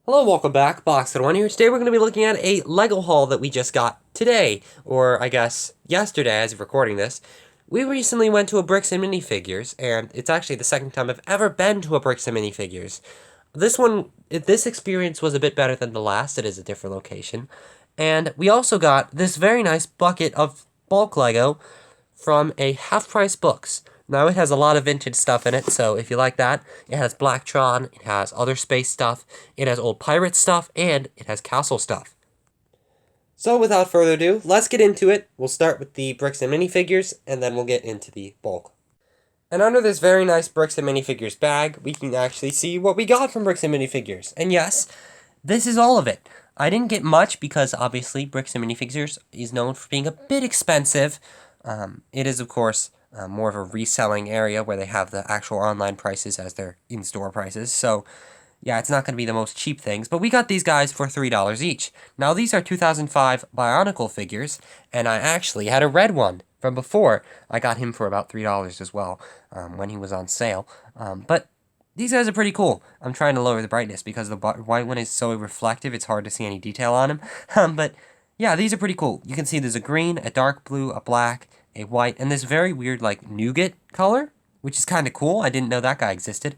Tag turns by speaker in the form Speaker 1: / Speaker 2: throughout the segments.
Speaker 1: Hello, welcome back. Box1 here. Today we're going to be looking at a LEGO haul that we just got today, or I guess yesterday as of recording this. We recently went to a Bricks and Minifigures, and it's actually the second time I've ever been to a Bricks and Minifigures. This experience was a bit better than the last. It is a different location. And we also got this very nice bucket of bulk LEGO from a half-price books. Now, it has a lot of vintage stuff in it, so if you like that, it has Blacktron, it has other space stuff, it has old pirate stuff, and it has castle stuff. So without further ado, let's get into it. We'll start with the Bricks and Minifigures, and then we'll get into the bulk. And under this very nice Bricks and Minifigures bag, we can actually see what we got from Bricks and Minifigures. And yes, this is all of it. I didn't get much because obviously Bricks and Minifigures is known for being a bit expensive. It is, of course, more of a reselling area where they have the actual online prices as their in-store prices. So, yeah, it's not going to be the most cheap things, but we got these guys for $3 each. Now, these are 2005 Bionicle figures, and I actually had a red one from before. I got him for about $3 as well when he was on sale. But these guys are pretty cool. I'm trying to lower the brightness because the white one is so reflective, it's hard to see any detail on him. But yeah, these are pretty cool. You can see there's a green, a dark blue, a black, a white, and this very weird, like, nougat color, which is kind of cool. I didn't know that guy existed.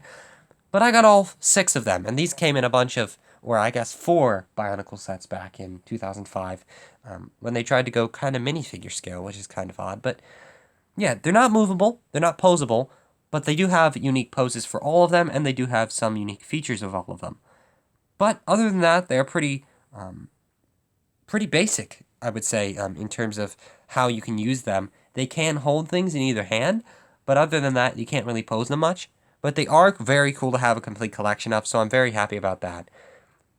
Speaker 1: But I got all 6 of them, and these came in a bunch of, or I guess 4 Bionicle sets back in 2005, when they tried to go kind of minifigure scale, which is kind of odd. But yeah, they're not movable, they're not posable, but they do have unique poses for all of them, and they do have some unique features of all of them. But other than that, they're pretty basic, I would say, in terms of how you can use them. They can hold things in either hand, but other than that, you can't really pose them much. But they are very cool to have a complete collection of, so I'm very happy about that.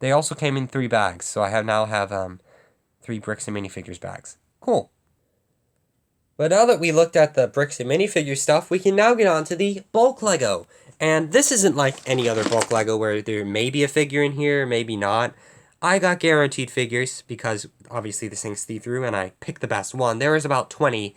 Speaker 1: They also came in 3 bags, so I now have 3 Bricks and Minifigures bags. Cool. But now that we looked at the Bricks and Minifigure stuff, we can now get on to the bulk LEGO. And this isn't like any other bulk LEGO where there may be a figure in here, maybe not. I got guaranteed figures because obviously this thing's see-through and I picked the best one. There was about 20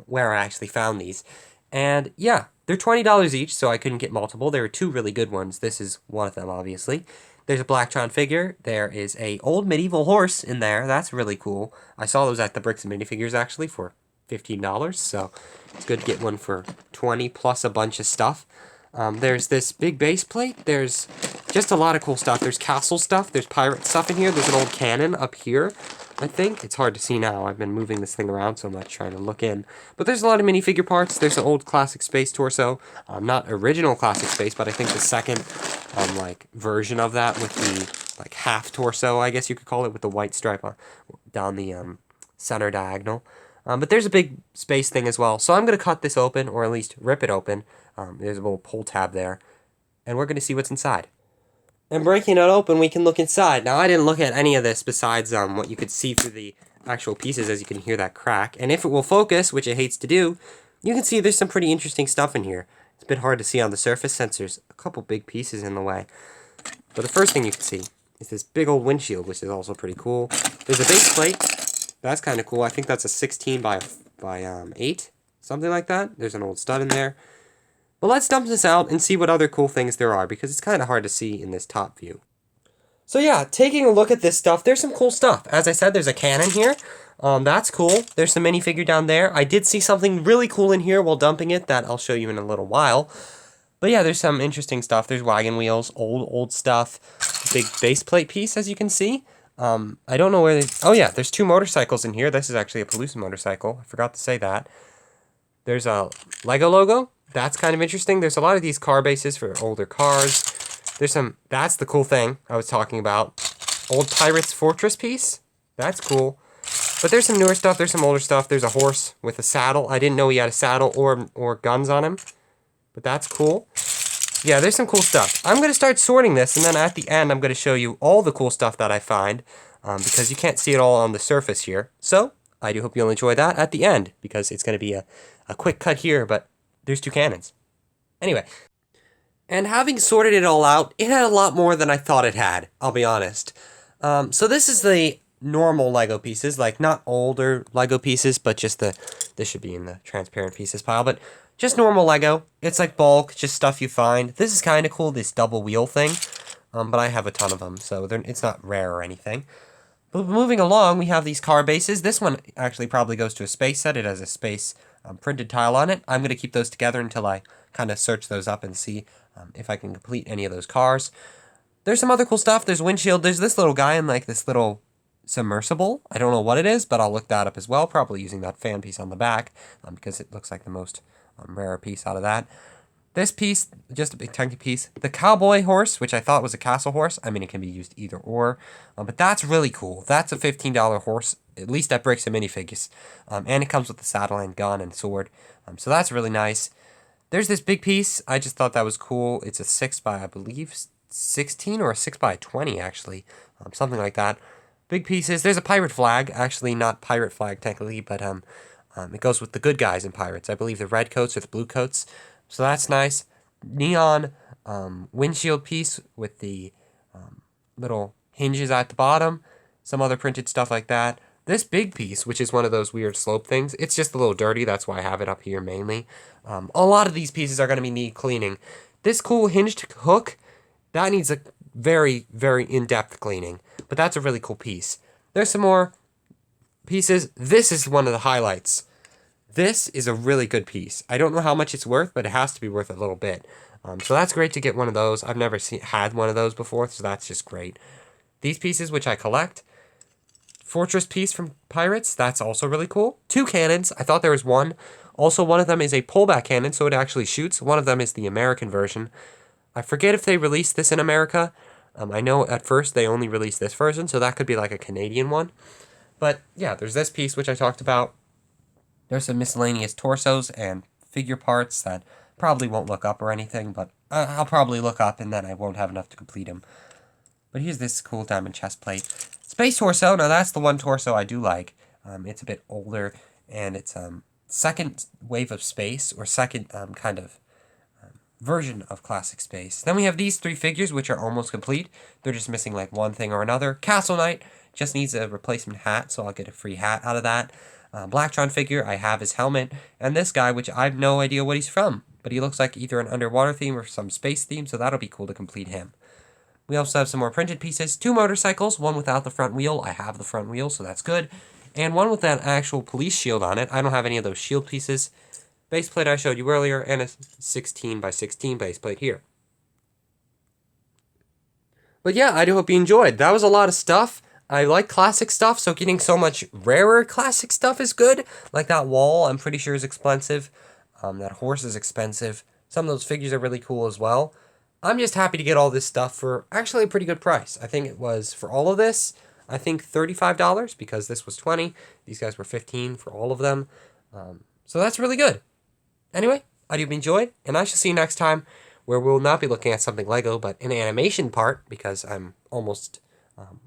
Speaker 1: where I actually found these. And yeah, they're $20 each, so I couldn't get multiple. There were 2 really good ones. This is one of them, obviously. There's a Blacktron figure. There is a old medieval horse in there. That's really cool. I saw those at the Bricks and Minifigures, actually, for $15, so it's good to get one for 20 plus a bunch of stuff. There's this big base plate. There's just a lot of cool stuff. There's castle stuff. There's pirate stuff in here. There's an old cannon up here, I think. It's hard to see now. I've been moving this thing around, so I'm not trying to look in. But there's a lot of minifigure parts. There's an old classic space torso. Not original classic space, but I think the second like version of that with the like half torso, I guess you could call it, with the white stripe down the center diagonal. But there's a big space thing as well. So I'm going to cut this open, or at least rip it open. There's a little pull tab there. And we're going to see what's inside. And breaking it open, we can look inside. Now, I didn't look at any of this besides what you could see through the actual pieces, as you can hear that crack. And if it will focus, which it hates to do, you can see there's some pretty interesting stuff in here. It's a bit hard to see on the surface since there's a couple big pieces in the way. But the first thing you can see is this big old windshield, which is also pretty cool. There's a base plate. That's kind of cool. I think that's a 16 by 8, something like that. There's an old stud in there. But let's dump this out and see what other cool things there are, because it's kind of hard to see in this top view. So yeah, taking a look at this stuff, there's some cool stuff. As I said, there's a cannon here. That's cool. There's some minifigure down there. I did see something really cool in here while dumping it that I'll show you in a little while. But yeah, there's some interesting stuff. There's wagon wheels, old stuff. Big base plate piece, as you can see. I don't know where they... Oh yeah, there's 2 motorcycles in here. This is actually a Palooza motorcycle. I forgot to say that. There's a Lego logo. That's kind of interesting. There's a lot of these car bases for older cars. There's some... That's the cool thing I was talking about. Old Pirates Fortress piece. That's cool. But there's some newer stuff. There's some older stuff. There's a horse with a saddle. I didn't know he had a saddle or guns on him. But that's cool. Yeah, there's some cool stuff. I'm going to start sorting this, and then at the end, I'm going to show you all the cool stuff that I find, because you can't see it all on the surface here. So, I do hope you'll enjoy that at the end, because it's going to be a quick cut here, but there's 2 cannons. Anyway, and having sorted it all out, it had a lot more than I thought it had, I'll be honest. So this is the normal Lego pieces, like not older Lego pieces, but just this should be in the transparent pieces pile, but just normal Lego. It's like bulk, just stuff you find. This is kind of cool, this double wheel thing. but I have a ton of them, so it's not rare or anything. But moving along, we have these car bases. This one actually probably goes to a space set. It has a space printed tile on it. I'm going to keep those together until I kind of search those up and see if I can complete any of those cars. There's some other cool stuff. There's windshield. There's this little guy in like this little submersible. I don't know what it is, but I'll look that up as well, probably using that fan piece on the back because it looks like the most rare piece out of that. This piece, just a big chunky piece. The cowboy horse, which I thought was a castle horse. I mean, it can be used either or, but that's really cool. That's a $15 horse, at least at Bricks and Minifigs, and it comes with the saddle and gun and sword, so that's really nice. There's this big piece. I just thought that was cool. It's a 6 by, I believe, 16 or a 6 by 20 actually, something like that. Big pieces. There's a pirate flag, actually not pirate flag technically, but it goes with the good guys in pirates. I believe the red coats or the blue coats. So that's nice. Neon windshield piece with the little hinges at the bottom. Some other printed stuff like that. This big piece, which is one of those weird slope things, it's just a little dirty. That's why I have it up here mainly. A lot of these pieces are going to need cleaning. This cool hinged hook, that needs a very, very in-depth cleaning. But that's a really cool piece. There's some more pieces. This is one of the highlights. This is a really good piece. I don't know how much it's worth, but it has to be worth a little bit. So that's great to get one of those. I've never had one of those before, so that's just great. These pieces, which I collect. Fortress piece from Pirates, that's also really cool. 2 cannons. I thought there was one. Also, one of them is a pullback cannon, so it actually shoots. One of them is the American version. I forget if they released this in America. I know at first they only released this version, so that could be like a Canadian one. But yeah, there's this piece, which I talked about. There's some miscellaneous torsos and figure parts that probably won't look up or anything, but I'll probably look up and then I won't have enough to complete them. But here's this cool diamond chest plate. Space torso, now that's the one torso I do like. It's a bit older, and it's second wave of space, or second kind of version of classic space. Then we have these 3 figures, which are almost complete. They're just missing like one thing or another. Castle Knight just needs a replacement hat, so I'll get a free hat out of that. Blacktron figure, I have his helmet, and this guy, which I have no idea what he's from, but he looks like either an underwater theme or some space theme, so that'll be cool to complete him. We also have some more printed pieces, 2 motorcycles, one without the front wheel, I have the front wheel, so that's good, and one with that actual police shield on it. I don't have any of those shield pieces. Base plate I showed you earlier, and a 16 by 16 base plate here. But yeah, I do hope you enjoyed. That was a lot of stuff. I like classic stuff, so getting so much rarer classic stuff is good. Like that wall, I'm pretty sure is expensive. That horse is expensive. Some of those figures are really cool as well. I'm just happy to get all this stuff for actually a pretty good price. I think it was, for all of this, I think $35, because this was $20. These guys were $15 for all of them. So that's really good. Anyway, I hope you enjoyed, and I shall see you next time, where we'll not be looking at something Lego, but an animation part, because I'm almost,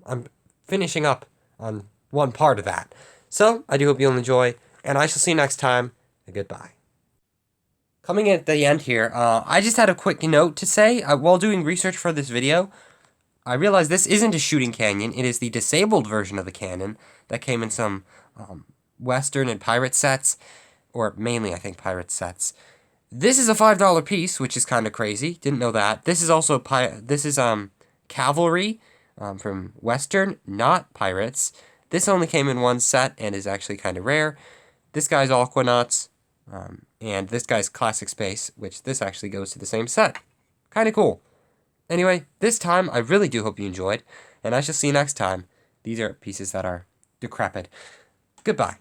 Speaker 1: I'm finishing up on one part of that. So, I do hope you'll enjoy, and I shall see you next time, and goodbye. Coming at the end here, I just had a quick note to say. While doing research for this video, I realized this isn't a shooting cannon. It is the disabled version of the cannon that came in some Western and pirate sets, or mainly, I think, pirate sets. This is a $5 piece, which is kind of crazy. Didn't know that. This is also cavalry from Western, not pirates. This only came in one set and is actually kind of rare. This guy's Aquanauts, and this guy's Classic Space, which this actually goes to the same set. Kind of cool. Anyway, this time, I really do hope you enjoyed, and I shall see you next time. These are pieces that are decrepit. Goodbye.